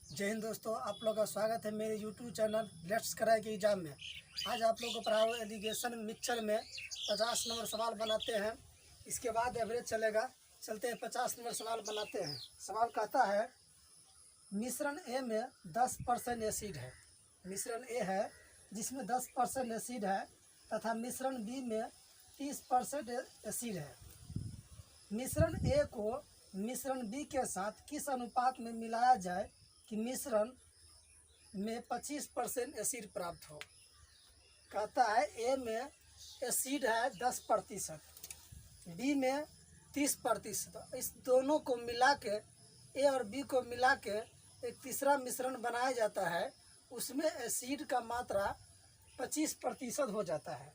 जय हिंद दोस्तों, आप लोग का स्वागत है मेरे YouTube चैनल लेट्स कराए के एग्जाम में। आज आप लोगों को पढ़ाओ एलिगेशन मिक्सचर में 50 नंबर सवाल बनाते हैं। इसके बाद एवरेज चलेगा। चलते हैं 50 नंबर सवाल बनाते हैं। सवाल कहता है मिश्रण ए में 10% एसिड है। मिश्रण ए है जिसमें 10% एसिड है तथा मिश्रण बी में 30% एसिड है। मिश्रण ए को मिश्रण बी के साथ किस अनुपात में मिलाया जाए कि मिश्रण में 25% एसिड प्राप्त हो। कहता है ए में एसिड है 10%, बी में 30%। इस दोनों को मिला के ए और बी को मिला के एक तीसरा मिश्रण बनाया जाता है। उसमें एसिड का मात्रा 25% हो जाता है।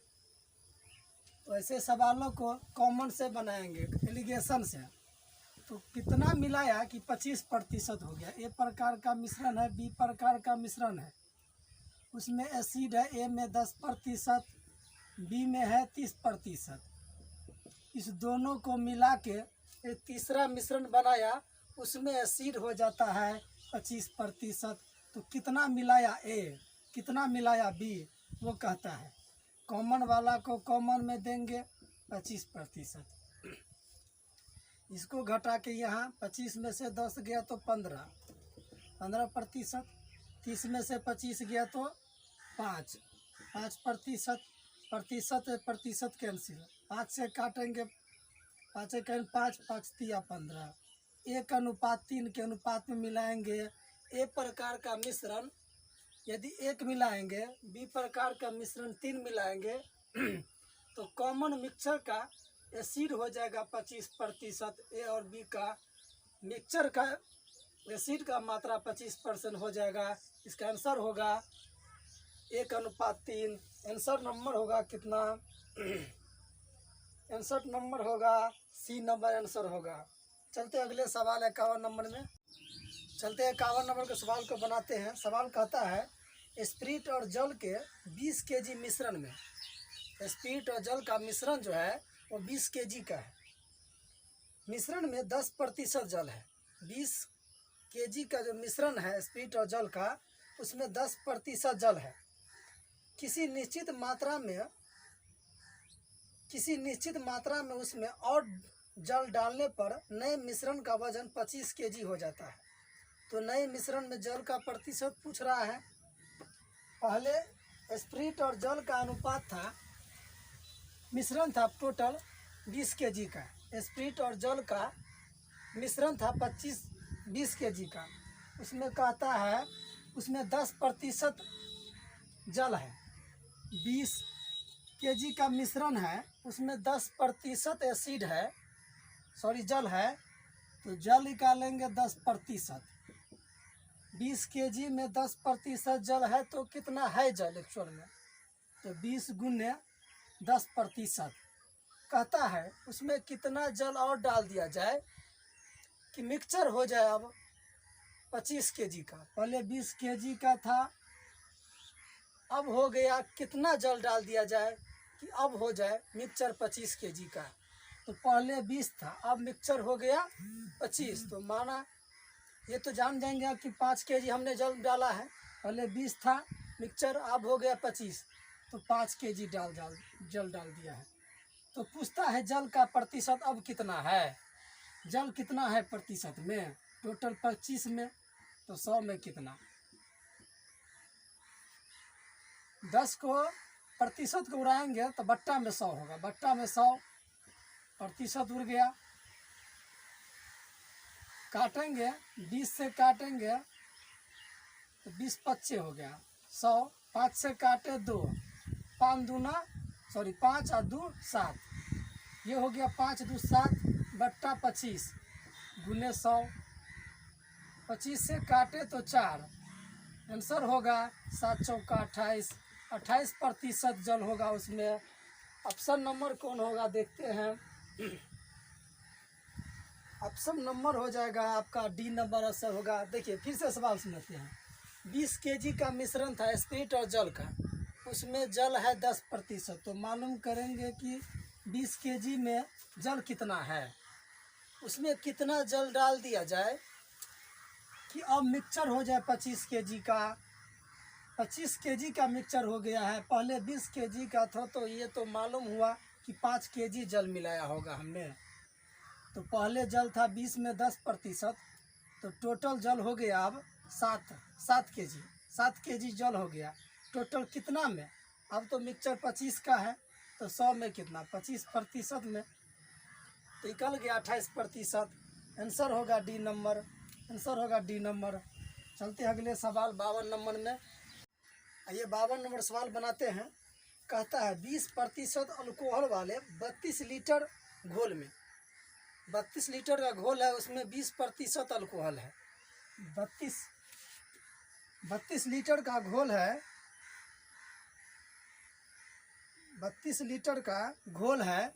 तो ऐसे सवालों को कॉमन से बनाएंगे, एलिगेशन से। तो कितना मिलाया कि 25% हो गया। ए प्रकार का मिश्रण है, बी प्रकार का मिश्रण है, उसमें एसिड है ए में 10%, बी में है 30%। इस दोनों को मिला के एक तीसरा मिश्रण बनाया, उसमें एसिड हो जाता है 25%। तो कितना मिलाया ए, कितना मिलाया बी, वो कहता है। कॉमन वाला को कॉमन में देंगे 25%। इसको घटा के यहाँ 25 में से 10 गया तो 15%। 30 में से 25 गया तो 5%। प्रतिशत कैंसिल, 5 से काटेंगे, 5 से कहें 5, 5 तिया 15। 1:3 के अनुपात में मिलाएंगे। ए प्रकार का मिश्रण यदि 1 मिलाएंगे, बी प्रकार का मिश्रण 3 मिलाएंगे तो कॉमन मिक्सचर का एसिड हो जाएगा 25%। ए और बी का मिक्सचर का एसिड का मात्रा 25% हो जाएगा। इसका आंसर होगा 1:3। आंसर नंबर होगा कितना? आंसर नंबर होगा सी नंबर आंसर होगा। चलते अगले सवाल 51 नंबर में। चलते 51 नंबर के सवाल को बनाते हैं। सवाल कहता है स्पिरिट और जल के 20 kg मिश्रण में, स्पिरिट और जल का मिश्रण जो है वो 20 kg का है। मिश्रण में 10% जल है। 20 kg का जो मिश्रण है स्पिरिट और जल का, उसमें 10% जल है। किसी निश्चित मात्रा में उसमें और जल डालने पर नए मिश्रण का वजन 25 kg हो जाता है। तो नए मिश्रण में जल का प्रतिशत पूछ रहा है। पहले स्पिरिट और जल का अनुपात था, मिश्रण था टोटल 20 kg का। स्पिरिट और जल का मिश्रण था 20 kg का। उसमें कहता है उसमें 10% जल है। 20 kg का मिश्रण है, उसमें 10% एसिड है, जल है। तो जल निकालेंगे 10%। 20 kg में 10% जल है तो कितना है जल एक्चुअल में? तो 20 गुने 10%। कहता है उसमें कितना जल और डाल दिया जाए कि मिक्सचर हो जाए अब 25 kg का। पहले 20 kg का था, अब हो गया कितना जल डाल दिया जाए कि अब हो जाए मिक्सचर 25 kg का। तो पहले 20 था, अब मिक्सचर हो गया 25। तो माना ये तो जान जाएंगे कि 5 kg हमने जल डाला है। पहले 20 था मिक्सचर, अब हो गया 25, तो 5 kg जल डाल दिया है। तो पूछता है जल का प्रतिशत अब कितना है। जल कितना है प्रतिशत में? टोटल 25 में, तो 100 में कितना? 10 को प्रतिशत को उड़ाएंगे तो बट्टा में 100 होगा। बट्टा में 100% उड़ गया। काटेंगे, 20 से काटेंगे तो 20 25 हो गया 100। 5 से काटे 2, 5 और 2 7। ये हो गया 5 2 7 बट्टा 25 गुने 100। 25 से काटे तो 4, आंसर होगा 7 चौका 28। 28% जल होगा उसमें। ऑप्शन नंबर कौन होगा देखते हैं। ऑप्शन नंबर हो जाएगा आपका डी नंबर आंसर होगा। देखिए फिर से सवाल सुनते हैं। 20 kg का मिश्रण था स्पिरिट और जल का, उसमें जल है 10%। तो मालूम करेंगे कि 20 kg में जल कितना है, उसमें कितना जल डाल दिया जाए कि अब मिक्सचर हो जाए 25 केजी का। 25 केजी का मिक्सचर हो गया है, पहले 20 केजी का था, तो ये तो मालूम हुआ कि 5 केजी जल मिलाया होगा हमने। तो पहले जल था 20 में 10%, तो टोटल जल हो गया अब 7 केजी। 7 केजी जल हो गया टोटल कितना में। अब तो मिक्सचर 25 का है, तो 100 में कितना, 25% में तो निकल गया 28%। आंसर होगा डी नंबर, आंसर होगा डी नंबर। चलते हैं अगले सवाल 52 नंबर में। आइए 52 नंबर सवाल बनाते हैं। कहता है 20% अल्कोहल वाले 32 लीटर घोल में, 32 लीटर का घोल है, उसमें 20% अल्कोहल है। 32 लीटर का घोल है, 32 लीटर का घोल है,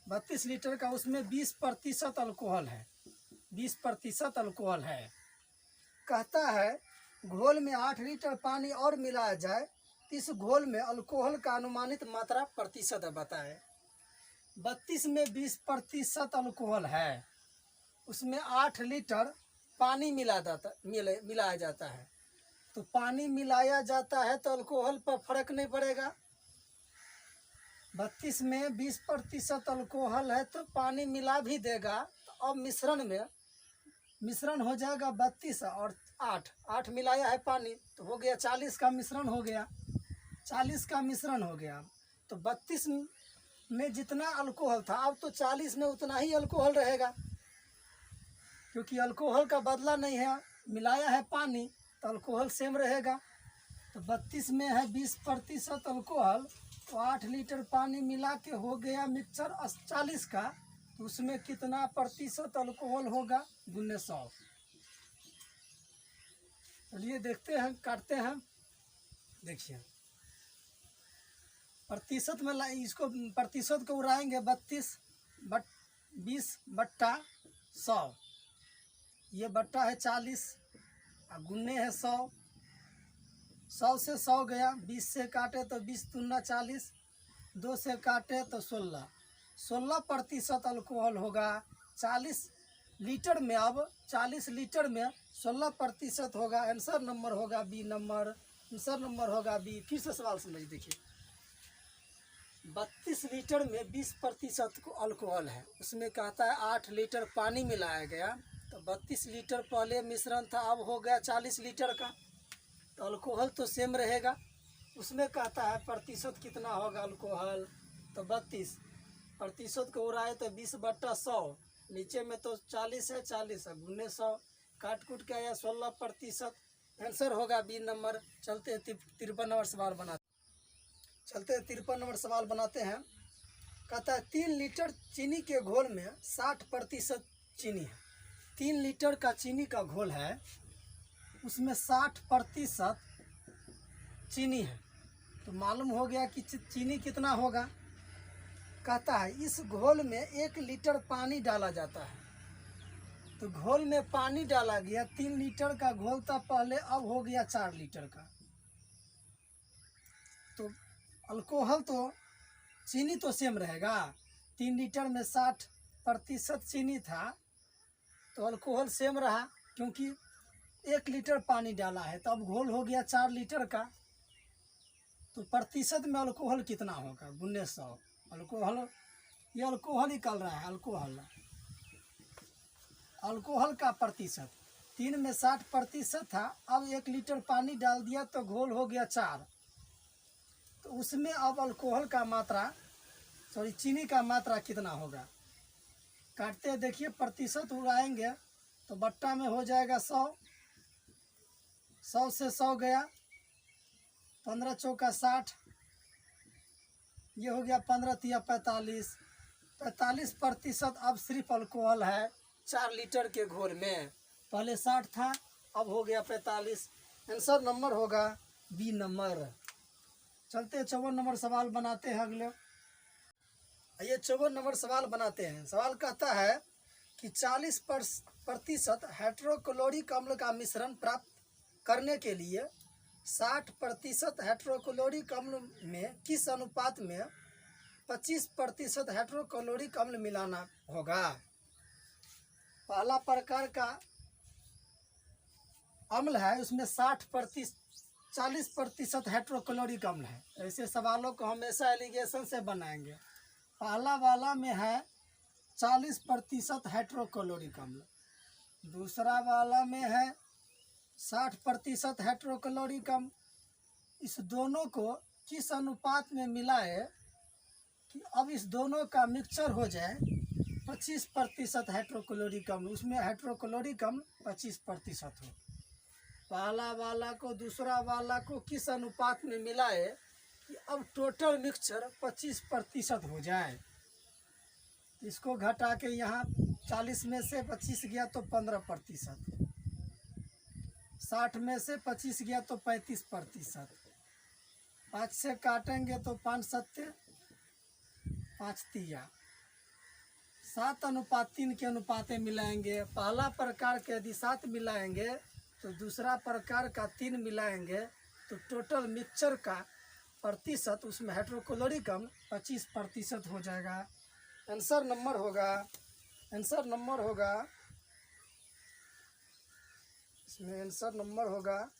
32 लीटर का, उसमें 20% अल्कोहल है, 20% अल्कोहल है। कहता है घोल में 8 लीटर पानी और मिलाया जाए, इस घोल में अल्कोहल का अनुमानित मात्रा प्रतिशत बताए। 32 में 20% अल्कोहल है, उसमें 8 लीटर पानी मिलाया जाता है। तो पानी मिलाया जाता है तो अल्कोहल पर फर्क नहीं पड़ेगा। 32 में 20% अल्कोहल है तो पानी मिला भी देगा। तो अब मिश्रण हो जाएगा 32 और 8 मिलाया है पानी, तो हो गया 40 का मिश्रण हो गया, 40 का मिश्रण हो गया। तो 32 में जितना अल्कोहल था, अब तो 40 में उतना ही अल्कोहल रहेगा, क्योंकि अल्कोहल का बदला नहीं है, मिलाया है पानी तो अल्कोहल सेम रहेगा। तो 32 में है 20% अल्कोहल, तो 8 लीटर पानी मिला के हो गया मिक्सचर 40 का, तो उसमें कितना प्रतिशत अल्कोहल होगा, गुने 100। चलिए देखते हैं, काटते हैं। देखिए प्रतिशत में इसको प्रतिशत को उड़ाएंगे, 20/100, ये बट्टा है 40 और गुने है 100। 100 से 100 गया, 20 से काटे तो 20 दूना 40, 2 से काटे तो 16% अल्कोहल होगा 40 लीटर में। अब 40 लीटर में 16% होगा, आंसर नंबर होगा बी नंबर, आंसर नंबर होगा बी। फिर से सवाल समझ देखिए, 32 लीटर में 20% को अल्कोहल है, उसमें कहता है 8 लीटर पानी मिलाया गया। तो 32 लीटर पहले मिश्रण था, अब हो गया 40 लीटर का, तो अल्कोहल तो सेम रहेगा। उसमें कहता है प्रतिशत कितना होगा अल्कोहल, तो 32% को उड़ाए तो 20/100, नीचे में तो 40 है, 40 है, गुने 100, काट कूट के आया 16%, आंसर होगा बी नंबर। चलते हैं 53 नंबर सवाल बनाते हैं। कहता है 3 लीटर चीनी के घोल में 60% चीनी है। 3 लीटर का चीनी का घोल है, उसमें 60% चीनी है, तो मालूम हो गया कि चीनी कितना होगा। कहता है इस घोल में 1 लीटर पानी डाला जाता है। तो घोल में पानी डाला गया, 3 लीटर का घोल था पहले, अब हो गया 4 लीटर का। तो अल्कोहल तो चीनी तो सेम रहेगा, 3 लीटर में 60% चीनी था, तो अल्कोहल सेम रहा, क्योंकि 1 लीटर पानी डाला है, तो अब घोल हो गया 4 लीटर का। तो प्रतिशत में अल्कोहल कितना होगा, गुने 100। अल्कोहल, ये अल्कोहल निकल रहा है, अल्कोहल का प्रतिशत 3 में 60% था, अब 1 लीटर पानी डाल दिया तो घोल हो गया 4, तो उसमें अब अल्कोहल का मात्रा, चीनी का मात्रा कितना होगा। काटते हैं, देखिए प्रतिशत उड़ाएंगे तो बट्टा में हो जाएगा 100, 100 से 100 गया, 15 चौका 60, ये हो गया 15 तिया 45, 45% अब सिर्फ अल्कोहल है 4 लीटर के घोल में। पहले 60 था, अब हो गया 45, आंसर नंबर होगा बी नंबर। चलते 54 नंबर सवाल बनाते हैं अगले। ये 54 नंबर सवाल बनाते हैं। सवाल कहता है कि 40% हाइड्रोक्लोरिक अम्ल का मिश्रण प्राप्त करने के लिए 60% हाइड्रोक्लोरिक अम्ल में किस अनुपात में 25% हाइड्रोक्लोरिक अम्ल मिलाना होगा। पहला प्रकार का अम्ल है उसमें 40% हाइड्रोक्लोरिक अम्ल है। ऐसे सवालों को हमेशा एलिगेशन से बनाएंगे। पहला वाला में है 40% हाइड्रोक्लोरिक अम्ल, दूसरा वाला में है 60% हाइड्रोक्लोरिक अम्ल। इस दोनों को किस अनुपात में मिलाए कि अब इस दोनों का मिक्सचर हो जाए 25% हाइड्रोक्लोरिक अम्ल, उसमें हाइड्रोक्लोरिक अम्ल 25% हो। पहला वाला को दूसरा वाला को किस अनुपात में मिलाए कि अब टोटल मिक्सचर 25% हो जाए। इसको घटा के यहाँ 40 में से 25 गया तो 15%, 60 में से 25 गया तो 35%, 5 से काटेंगे तो 5 सत्ते 5 तिया, 7:3 के अनुपात में मिलाएंगे। पहला प्रकार के यदि 7 मिलाएंगे तो दूसरा प्रकार का 3 मिलाएंगे तो टोटल मिक्सचर का प्रतिशत उसमें हाइड्रोक्लोरिक अम्ल 25% हो जाएगा। आंसर नंबर होगा इसमें आंसर नंबर होगा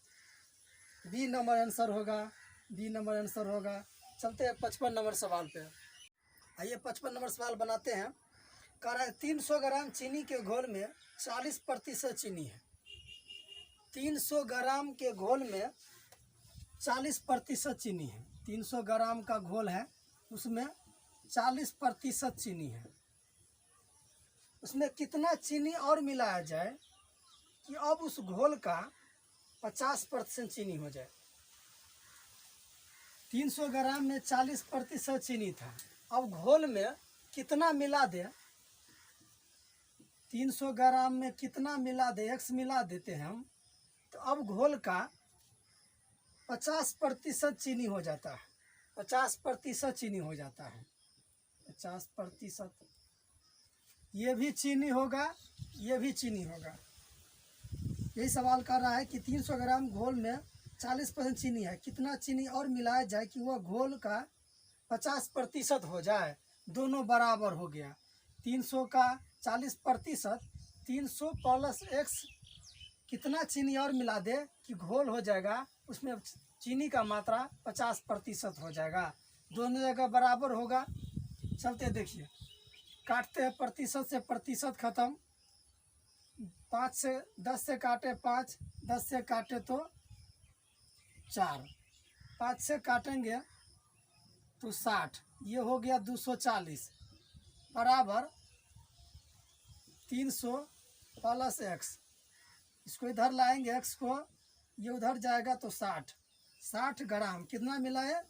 बी नंबर आंसर होगा। चलते हैं 55 नंबर सवाल पे। आइए 55 नंबर सवाल बनाते हैं। कह रहा है 300 ग्राम चीनी के घोल में 40% चीनी है। 300 ग्राम के घोल में 40% चीनी है। 300 ग्राम का घोल है उसमें 40% चीनी है। उसमें कितना चीनी और मिलाया जाए कि अब उस घोल का 50% चीनी हो जाए। 300 ग्राम में 40% चीनी था, अब घोल में कितना मिला दे, 300 ग्राम में कितना मिला दे, x मिला देते हैं हम, तो अब घोल का 50% चीनी हो जाता है। 50% चीनी हो जाता है। 50%, ये भी चीनी होगा, ये भी चीनी होगा। यही सवाल कर रहा है कि 300 ग्राम घोल में 40% चीनी है, कितना चीनी और मिलाया जाए कि वह घोल का 50% हो जाए। दोनों बराबर हो गया। 300 का 40%, 300 प्लस x कितना चीनी और मिला दे कि घोल हो जाएगा, उसमें चीनी का मात्रा 50% हो जाएगा। दोनों जगह बराबर होगा। चलते देखिए, काटते हैं, प्रतिशत से प्रतिशत खत्म। 5 से 10 से काटे 5, 10 से काटे तो 4, 5 से काटेंगे तो 60, ये हो गया 240 बराबर 300 प्लस x। इसको इधर लाएंगे x को, ये उधर जाएगा तो 60 ग्राम कितना मिलाया,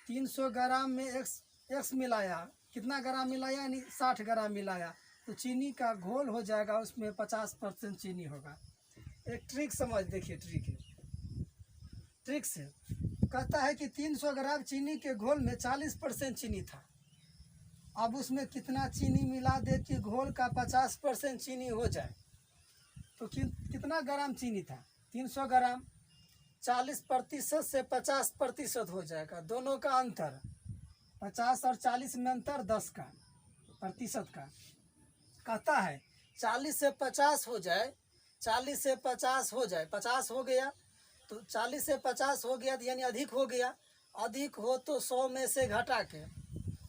300 ग्राम में x मिलाया, कितना ग्राम मिलाया, यानी 60 ग्राम मिलाया, तो चीनी का घोल हो जाएगा, उसमें 50% चीनी होगा। एक ट्रिक समझ देखिए, ट्रिक से कहता है कि 300 ग्राम चीनी के घोल में 40% चीनी था, अब उसमें कितना चीनी मिला दे कि घोल का 50% चीनी हो जाए। तो कितना ग्राम चीनी था, 300 ग्राम, 40% से 50% हो जाएगा। दोनों का अंतर 50 और 40 में अंतर 10 का प्रतिशत का। कहता है 40 से 50 हो जाए, 40 से 50 हो जाए, 50 हो गया तो 40 से 50 हो गया यानी अधिक हो गया। अधिक हो तो 100 में से घटा के,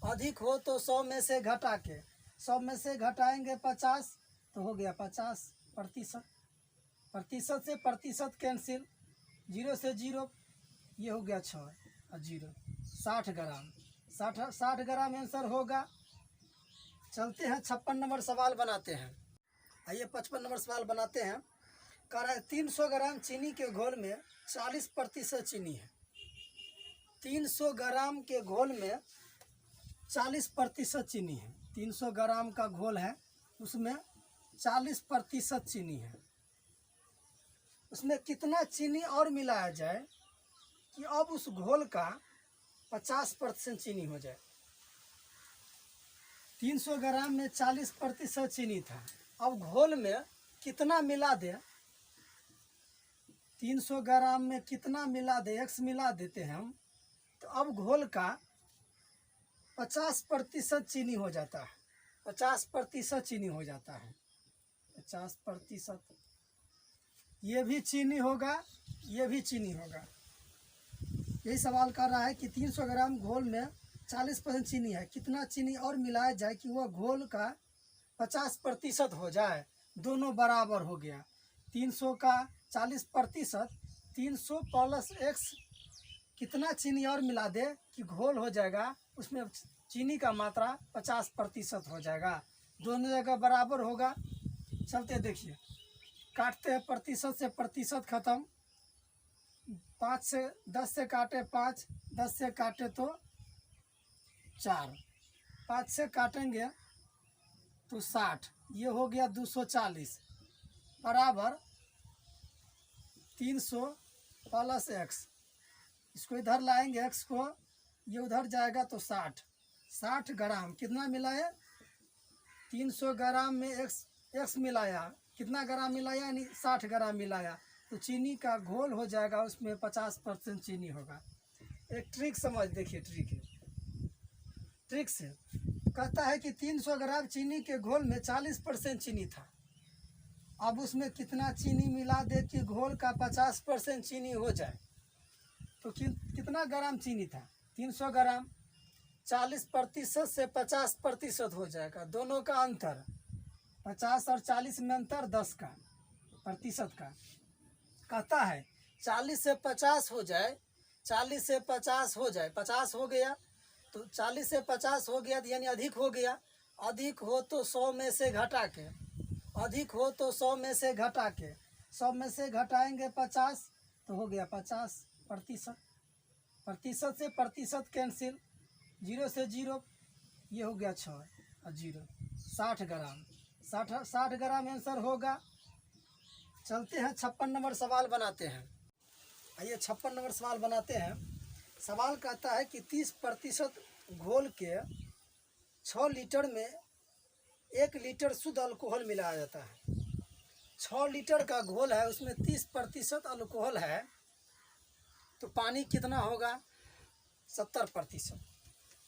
अधिक हो तो 100 में से घटा के, 100 में से घटाएंगे 50 तो हो गया 50%। प्रतिशत से प्रतिशत कैंसिल, 0 से 0, ये हो गया 6 और 0, 60 ग्राम। 60 ग्राम आंसर होगा। चलते हैं 56 नंबर सवाल बनाते हैं। आइए 55 नंबर सवाल बनाते हैं। कह रहा है 300 ग्राम चीनी के घोल में 40% चीनी है। 300 ग्राम के घोल में 40% चीनी है। 300 ग्राम का घोल है उसमें 40% चीनी है। उसमें कितना चीनी और मिलाया जाए कि अब उस घोल का 50% चीनी हो जाए। 300 ग्राम में 40% चीनी था, अब घोल में कितना मिला दे, 300 ग्राम में कितना मिला दे, x मिला देते हैं हम, तो अब घोल का 50% चीनी हो जाता है। 50% चीनी हो जाता है। 50%, ये भी चीनी होगा, ये भी चीनी होगा। यही सवाल कर रहा है कि 300 ग्राम घोल में 40% चीनी है, कितना चीनी और मिलाया जाए कि वह घोल का 50% हो जाए। दोनों बराबर हो गया। 300 का 40%, 300 प्लस x कितना चीनी और मिला दे कि घोल हो जाएगा, उसमें चीनी का मात्रा 50% हो जाएगा। दोनों जगह बराबर होगा। चलते देखिए, काटते हैं, प्रतिशत से प्रतिशत खत्म। 5 से 10 से काटे 5, 10 से काटे तो 4, 5 से काटेंगे तो 60, ये हो गया 240 बराबर 300 प्लस x। इसको इधर लाएंगे x को, ये उधर जाएगा तो 60 ग्राम कितना मिला है, 300 ग्राम में x मिलाया, कितना ग्राम मिलाया, यानी 60 ग्राम मिलाया, तो चीनी का घोल हो जाएगा, उसमें 50% चीनी होगा। एक ट्रिक समझ देखिए, ट्रिक से कहता है कि 300 ग्राम चीनी के घोल में 40% चीनी था। अब उसमें कितना चीनी मिला दे कि घोल का 50% चीनी हो जाए। तो कितना ग्राम चीनी था, 300 ग्राम, 40% से 50% हो जाएगा। दोनों का अंतर 50 और 40 में अंतर 10 का प्रतिशत का। कहता है 40 से 50 हो जाए, 40 से 50 हो जाए, 50 हो गया तो 40 से 50 हो गया यानी अधिक हो गया। अधिक हो तो 100 में से घटा के, अधिक हो तो 100 में से घटा के, 100 में से घटाएंगे 50 तो हो गया 50%। प्रतिशत से प्रतिशत कैंसिल, 0 से 0, ये हो गया 6 और 0, 60 ग्राम। 60 ग्राम आंसर होगा। चलते हैं 56 नंबर सवाल बनाते हैं। आइए 56 नंबर सवाल बनाते हैं। सवाल कहता है कि 30% घोल के 6 लीटर में 1 लीटर शुद्ध अल्कोहल मिलाया जाता है। 6 लीटर का घोल है, उसमें 30% अल्कोहल है, तो पानी कितना होगा, 70%।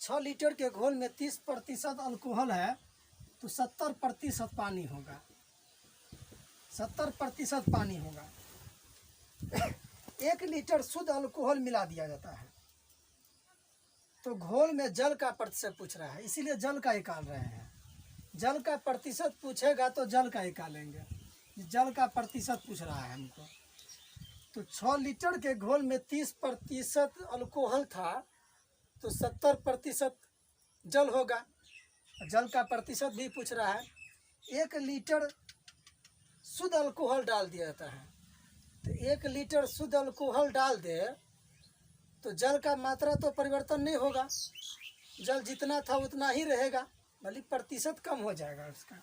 6 लीटर के घोल में 30% अल्कोहल है तो 70% पानी होगा, 70% पानी होगा। 1 लीटर शुद्ध अल्कोहल मिला दिया जाता है, तो घोल में जल का प्रतिशत पूछ रहा है, इसीलिए जल का निकाल रहे हैं। जल का प्रतिशत पूछेगा तो जल का निकालेंगे, जल का प्रतिशत पूछ रहा है हमको। तो 6 लीटर के घोल में 30% अल्कोहल था तो 70% जल होगा। जल का प्रतिशत भी पूछ रहा है। 1 लीटर शुद्ध अल्कोहल डाल दिया जाता है, तो 1 लीटर शुद्ध अल्कोहल डाल दे तो जल का मात्रा तो परिवर्तन नहीं होगा, जल जितना था उतना ही रहेगा, भले प्रतिशत कम हो जाएगा उसका।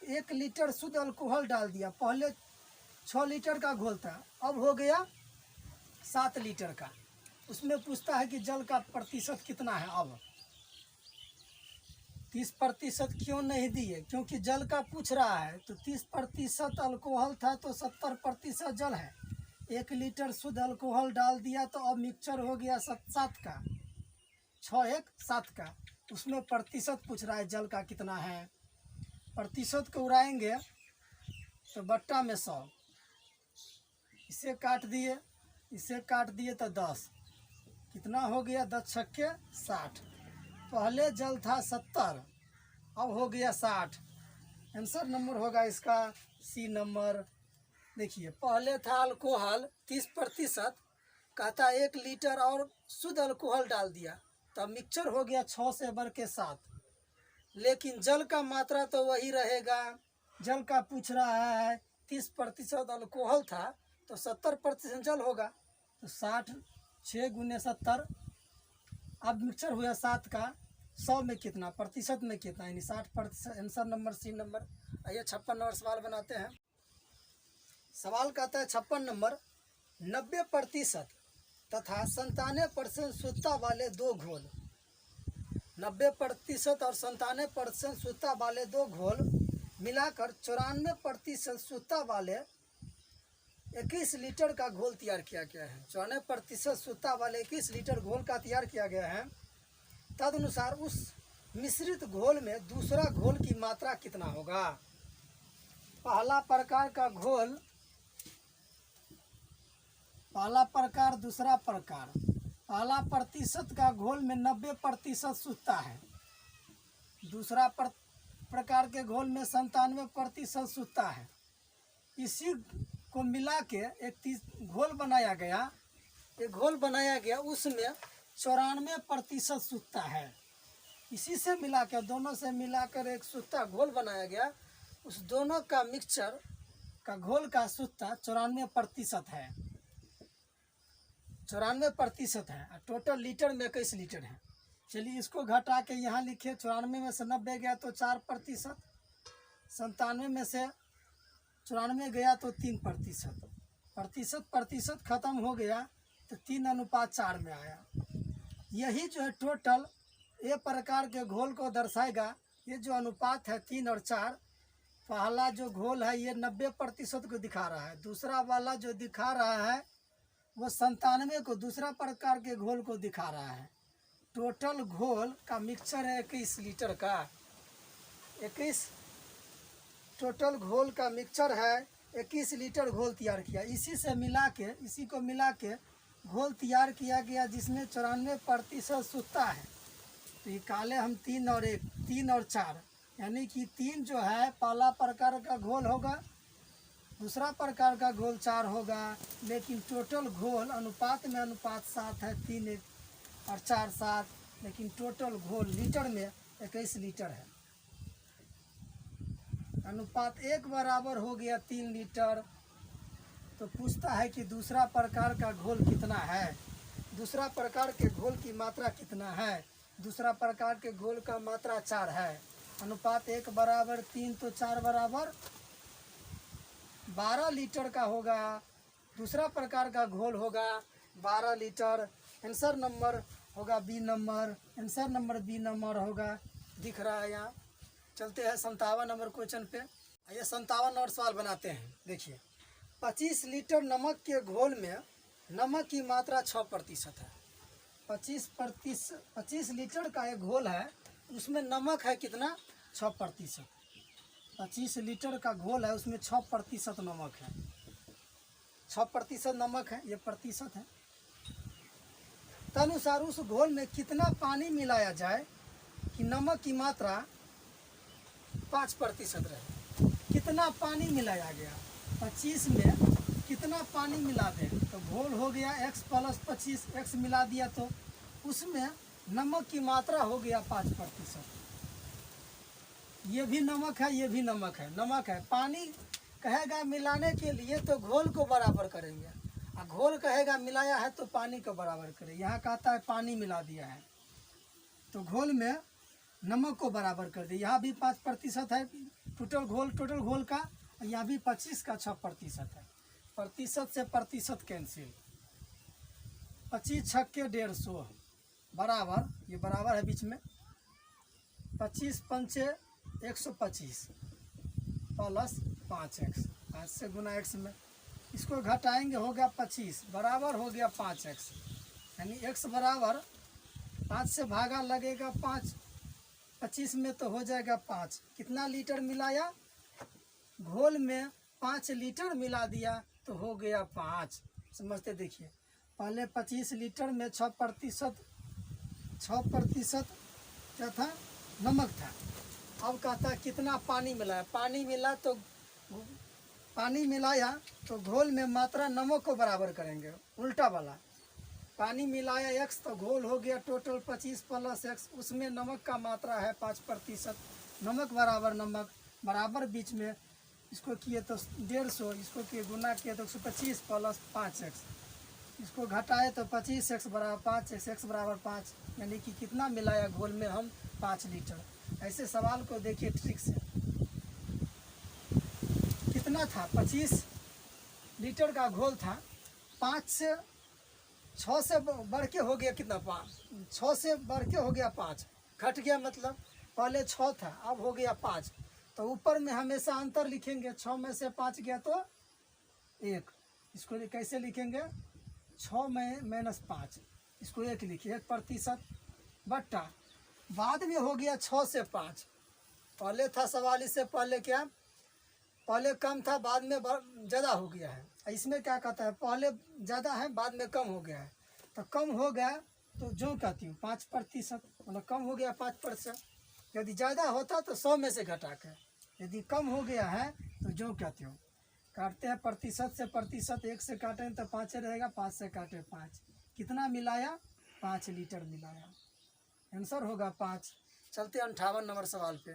1 लीटर शुद्ध अल्कोहल डाल दिया, पहले 6 लीटर का घोल था, अब हो गया 7 लीटर का। उसमें पूछता है कि जल का प्रतिशत कितना है। अब 30% क्यों नहीं दिए, क्योंकि जल का पूछ रहा है, तो 30% अल्कोहल था तो 70% जल है। 1 लीटर शुद्ध अल्कोहल डाल दिया तो अब मिक्सचर हो गया 7 का, 6 1 7 का। उसमें प्रतिशत पूछ रहा है जल का कितना है। प्रतिशत को उड़ाएंगे तो बट्टा में 100, इसे काट दिए, इसे काट दिए तो 10, कितना हो गया, 10 छक्के 60। पहले जल था 70, अब हो गया 60। आंसर नंबर होगा इसका सी नंबर। देखिए, पहले था अल्कोहल 30%, कहता 1 लीटर और शुद्ध अल्कोहल डाल दिया, तब मिक्सचर हो गया 6 से बढ़ के 7, लेकिन जल का मात्रा तो वही रहेगा। जल का पूछ रहा है, 30% अल्कोहल था तो 70% जल होगा, तो 60 6 गुने 70, अब मिक्सचर हुआ 7 का, 100 में कितना, प्रतिशत में कितना, यानी 60%। Answer number C number. आइए 56 नंबर सवाल बनाते हैं। सवाल कहता है 56 नंबर, 90% तथा 97% शुद्धता वाले 2 घोल, 90% और 97% शुद्धता वाले 2 घोल मिलाकर 94% शुद्धता वाले 21 लीटर का घोल तैयार किया गया है। 94% शुद्धता वाले 21 लीटर घोल का तैयार किया गया है। तदनुसार उस मिश्रित घोल में दूसरा घोल की मात्रा कितना होगा। पहला प्रकार का घोल पहला प्रकार दूसरा प्रकार। पहला प्रतिशत का घोल में 90% शुद्धता है, दूसरा प्रकार के घोल में 97% शुद्धता है। इसी को मिला के एक घोल बनाया गया, उसमें 94% शुद्धता है। इसी से मिला के, दोनों से मिलाकर एक शुद्धता घोल बनाया गया। उस दोनों का मिक्सचर का घोल का शुद्धता 94% है, 94% है। टोटल लीटर में 21 लीटर है। चलिए इसको घटा के यहाँ लिखे, 94 में से 90 गया तो 4%, 97 में से 94 गया तो 3%, प्रतिशत खत्म हो गया तो 3:4 में आया। यही जो है टोटल ये प्रकार के घोल को दर्शाएगा। ये जो अनुपात है 3 और 4, पहला जो घोल है ये 90% को दिखा रहा है, दूसरा वाला जो दिखा रहा है वो 97 को, दूसरा प्रकार के घोल को दिखा रहा है। टोटल घोल का मिक्सचर है 21 लीटर का, 21 टोटल घोल का मिक्सचर है। 21 लीटर घोल तैयार किया। इसी को मिला के घोल तैयार किया गया, जिसमें 94% शुद्धता है। तो ये काले हम 3 और 4, यानी कि 3 जो है पहला प्रकार का घोल होगा, दूसरा प्रकार का घोल 4 होगा। लेकिन टोटल घोल अनुपात में 7 है, 3 और 4 7, लेकिन टोटल घोल लीटर में 21 लीटर है। अनुपात 1 बराबर हो गया 3 लीटर। तो पूछता है कि दूसरा प्रकार का घोल कितना है, दूसरा प्रकार के घोल की मात्रा कितना है। दूसरा प्रकार के घोल का मात्रा 4 है। अनुपात 1 बराबर 3 तो 4 बराबर 12 लीटर का होगा। दूसरा प्रकार का घोल होगा 12 लीटर। आंसर नंबर होगा B number, answer number B number होगा, दिख रहा है यहाँ। चलते हैं 57 नंबर क्वेश्चन पे। आइए 57 नंबर सवाल बनाते हैं। देखिए 25 लीटर नमक के घोल में नमक की मात्रा 6% है। 25 लीटर का एक घोल है, उसमें नमक है कितना, 6%। 25 लीटर का घोल है, उसमें 6% नमक है। 6% नमक है, ये प्रतिशत है। तदनुसार उस घोल में कितना पानी मिलाया जाए कि नमक की मात्रा 5% रहे। कितना पानी मिलाया गया, 25 में कितना पानी मिला दें, तो घोल हो गया x + 25, x मिला दिया तो उसमें नमक की मात्रा हो गया 5%। ये भी नमक है, ये भी नमक है। पानी कहेगा मिलाने के लिए तो घोल को बराबर करेंगे, और घोल कहेगा मिलाया है तो पानी को बराबर करें। यहाँ कहता है पानी मिला दिया है तो घोल में नमक को बराबर कर दे। यहाँ भी 5% है टोटल घोल का, यहाँ भी 25 का 6% है। प्रतिशत से प्रतिशत कैंसिल। 25 छक्के 150 बराबर, ये बराबर है बीच में, 25 पंचे 125 प्लस 5x, 5 से गुना x में इसको घटाएंगे होगा 25 बराबर हो गया 5x, यानी x बराबर 5 से भागा लगेगा 5, 25 में तो हो जाएगा 5। कितना लीटर मिलाया, घोल में 5 लीटर मिला दिया तो हो गया 5। समझते देखिए, पहले 25 लीटर में 6% क्या था, नमक था। अब कहता कितना पानी मिलाया, पानी मिलाया तो घोल में मात्रा नमक को बराबर करेंगे, उल्टा वाला। पानी मिलाया x तो घोल हो गया टोटल 25 + x, उसमें नमक का मात्रा है 5%। नमक बराबर बीच में, इसको किए तो 150, इसको किए गुना किए तो 125 + 5x, इसको घटाए तो 25x बराबर 5x, x बराबर 5, यानी कि कितना मिलाया घोल में हम, 5 लीटर। ऐसे सवाल को देखिए ट्रिक से। कितना था, 25 लीटर का घोल था, 6 से बढ़ के हो गया कितना, 6 से बढ़ के हो गया 5, घट गया, मतलब पहले 6 था अब हो गया 5। तो ऊपर में हमेशा अंतर लिखेंगे, 6 में से 5 गया तो 1। इसको कैसे लिखेंगे, 6 में -5, इसको 1 लिखिए, 1% बट्टा, बाद में हो गया 6 से 5। पहले था सवाल, इससे पहले क्या, पहले कम था बाद में ज़्यादा हो गया है। इसमें क्या कहता है, पहले ज़्यादा है बाद में कम हो गया है। तो कम हो गया तो जो कहती हूँ 5%, मतलब कम हो गया 5%। यदि ज़्यादा होता तो 100 में से घटा के, यदि कम हो गया है तो जो कहती हूँ। काटते हैं प्रतिशत से प्रतिशत, 1 से काटें तो 5 रहेगा, 5 से काटे 5, कितना मिलाया, 5 लीटर मिलाया। आंसर होगा 5। चलते हैं 58 नंबर सवाल पे।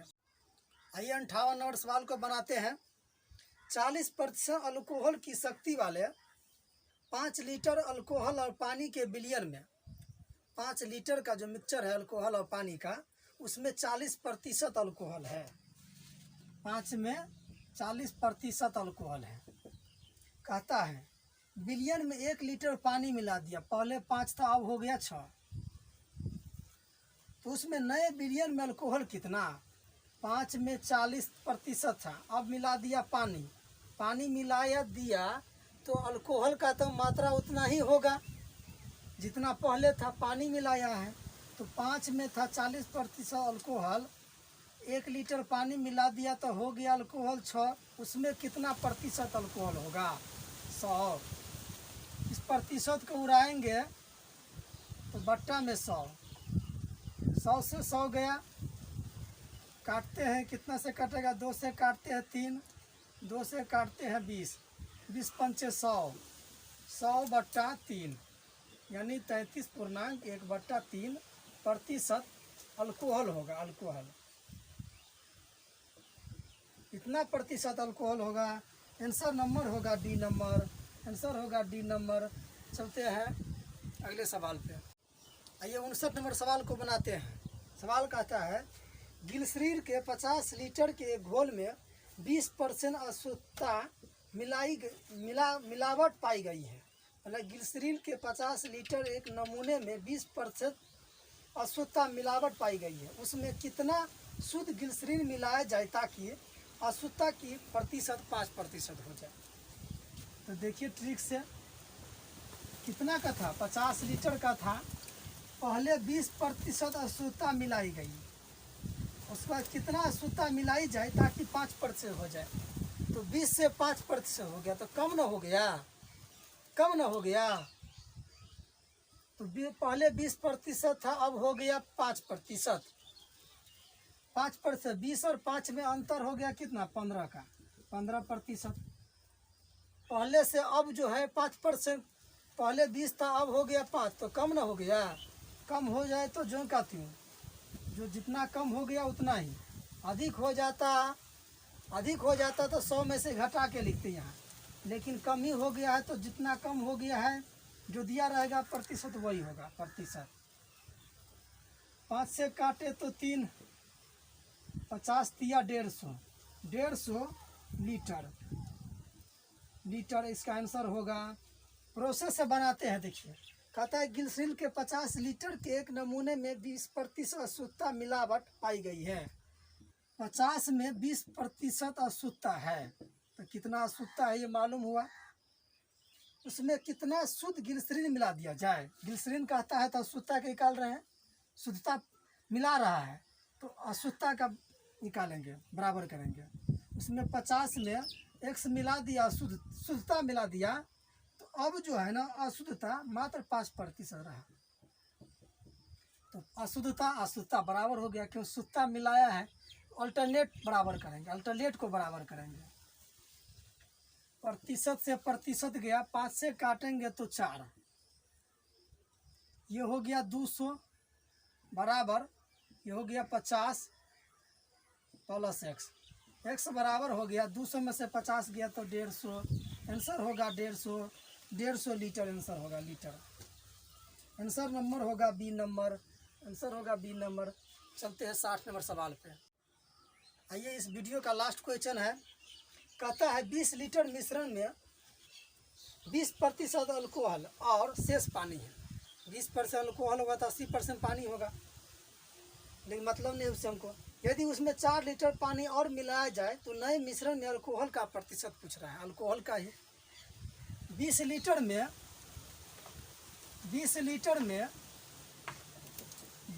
आइए 58 नंबर सवाल को बनाते हैं। 40% अल्कोहल की शक्ति वाले 5 लीटर अल्कोहल और पानी के विलयन में, 5 लीटर का जो मिक्सचर है अल्कोहल और पानी का, उसमें 40% अल्कोहल है। 5 में 40% अल्कोहल है। कहता है विलयन में 1 लीटर पानी मिला दिया, पहले 5 था अब हो गया 6, तो उसमें नए विलयन में अल्कोहल कितना। 5 में 40% था, अब मिला दिया पानी, पानी मिलाया दिया तो अल्कोहल का तो मात्रा उतना ही होगा जितना पहले था, पानी मिलाया है। तो 5 में था 40% अल्कोहल, 1 लीटर पानी मिला दिया तो हो गया अल्कोहल 6, उसमें कितना प्रतिशत अल्कोहल होगा, 100। इस प्रतिशत को उड़ाएंगे तो बट्टा में 100, 100 से 100 गया, काटते हैं, कितना से कटेगा, 2 से काटते हैं 3, 2 से काटते हैं 20, 20 पंचे 100, 100/3 यानी 33.1/3% अल्कोहल होगा। अल्कोहल इतना प्रतिशत अल्कोहल होगा। आंसर नंबर होगा डी नंबर, आंसर होगा डी नंबर। चलते हैं अगले सवाल पे। आइए 59 नंबर सवाल को बनाते हैं। सवाल कहता है ग्लिसरीन के 50 लीटर के एक घोल में 20% अशुद्धता मिलावट पाई गई है। मतलब ग्लिसरीन के 50 लीटर एक नमूने में 20% अशुद्धता मिलावट पाई गई है, उसमें कितना शुद्ध ग्लिसरीन मिलाया जाए ताकि अशुद्धता की प्रतिशत 5% हो जाए। तो देखिए ट्रिक से, कितना का था, 50 लीटर का था, पहले 20% अशुद्धता मिलाई गई, उसके बाद कितना अशुद्धता मिलाई जाए ताकि 5% हो जाए। तो 20 से 5% हो गया, तो कम न हो गया, कम न हो गया। तो पहले 20% था, अब हो गया 5%। 5%, 20 और 5 में अंतर हो गया कितना, 15 का, 15%। पहले से अब जो है 5%, पहले 20 था अब हो गया 5, तो कम न हो गया। कम हो जाए तो जो कहती हूँ, जो जितना कम हो गया उतना ही। अधिक हो जाता तो 100 में से घटा के लिखते यहाँ, लेकिन कम ही हो गया है तो जितना कम हो गया है जो दिया रहेगा प्रतिशत वही होगा, प्रतिशत। 5 से काटे तो 3, 50 दिया 150 लीटर इसका आंसर होगा। प्रोसेस से बनाते हैं, देखिए कहता है ग्लिसरीन के 50 लीटर के एक नमूने में 20% अशुद्धता मिलावट पाई गई है। 50 में 20% अशुद्धता है, तो कितना अशुद्धता है ये मालूम हुआ। उसमें कितना शुद्ध ग्लिसरीन मिला दिया जाए। ग्लिसरीन कहता है तो अशुद्धता का निकाल रहे हैं, शुद्धता मिला रहा है तो अशुद्धता का निकालेंगे, बराबर करेंगे। उसमें 50 में x मिला दिया, शुद्धता मिला दिया, तो अब जो है ना अशुद्धता मात्र 5% रहा। तो अशुद्धता बराबर हो गया, क्यों शुद्धता मिलाया है। अल्टरनेट बराबर करेंगे, अल्टरनेट को बराबर करेंगे। प्रतिशत से प्रतिशत गया, 5 से काटेंगे तो 4, ये हो गया 200 बराबर, ये हो गया 50 प्लस x बराबर हो गया 200 में से 50 गया तो 150, आंसर होगा 150 लीटर आंसर होगा, लीटर। आंसर नंबर होगा बी नंबर, आंसर होगा बी नंबर। चलते हैं 60 नंबर सवाल पे। आइए इस वीडियो का लास्ट क्वेश्चन है। कहता है 20 लीटर मिश्रण में 20% अल्कोहल और शेष पानी है। 20% अल्कोहल होगा तो 80% पानी होगा, लेकिन मतलब नहीं उससे हमको। यदि उसमें 4 लीटर पानी और मिलाया जाए तो नए मिश्रण में अल्कोहल का प्रतिशत पूछ रहा है, अल्कोहल का ही। 20 लीटर में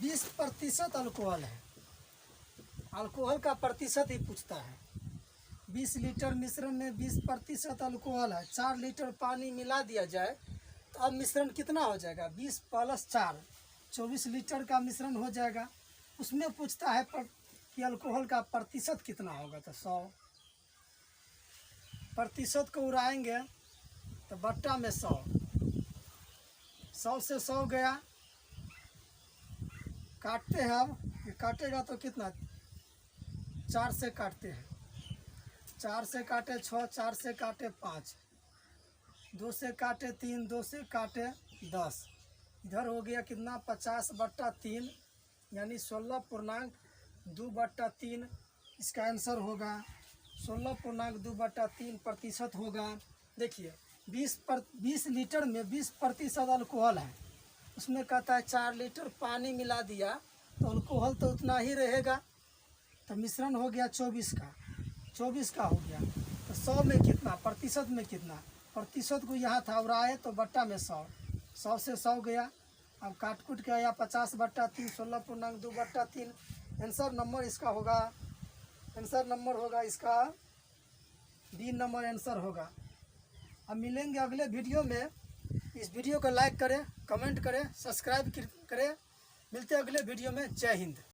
20% अल्कोहल है, अल्कोहल का प्रतिशत ही पूछता है। 20 लीटर मिश्रण में 20% अल्कोहल है, 4 लीटर पानी मिला दिया जाए तो अब मिश्रण कितना हो जाएगा? 20 + 4 24 लीटर का मिश्रण हो जाएगा। उसमें पूछता है कि अल्कोहल का प्रतिशत कितना होगा, तो 100 प्रतिशत को उड़ाएंगे तो बट्टा में 100 100 से 100 गया, काटते हैं। अब ये काटेगा तो कितना? 4 से काटते हैं, 4 से काटे 6, 4 से काटे 5, 2 से काटे 3, 2 से काटे 10। इधर हो गया कितना? 50/3 यानी 16.2/3 इसका आंसर होगा। 16.2/3% होगा। देखिए 20 लीटर में 20% अल्कोहल है, उसमें कहता है 4 लीटर पानी मिला दिया तो अल्कोहल तो उतना ही रहेगा। तो मिश्रण हो गया 24 का हो गया। तो 100 में कितना? प्रतिशत में कितना? प्रतिशत को यहाँ था उड़ाए तो बट्टा में 100 से 100 गया। अब काट कूट के आया 50/3 16.2/3। आंसर नंबर इसका होगा, आंसर नंबर होगा इसका बी नंबर आंसर होगा। अब मिलेंगे अगले वीडियो में। इस वीडियो को लाइक करें, कमेंट करें, सब्सक्राइब करें। मिलते हैं अगले वीडियो में। जय हिंद।